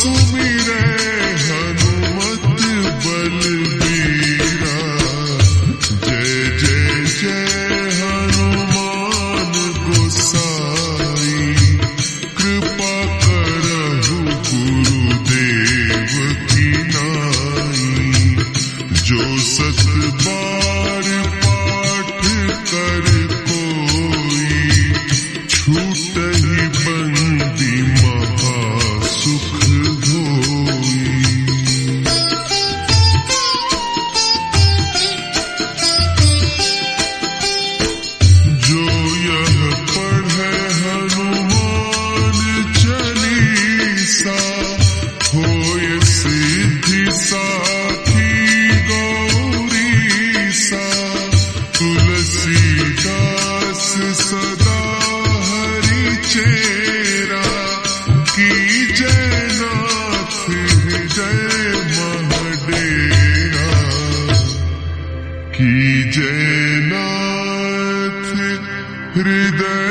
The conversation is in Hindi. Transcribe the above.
सुमिरै हनुमत बलबीरा। जय जय जय हनुमान गोसाई, कृपा करहु गुरुदेव की नाई। जो सत बार पाठ कर कोई, छूटहि बंदी महासुख होई। जो यह पढ़े हनुमान चालीसा, होय सिद्धि साखी गौरीसा। तुलसीदास सदा हरि चेरा, कीजय नाथ हृदय महडेरा। कीजय नाथ हृदय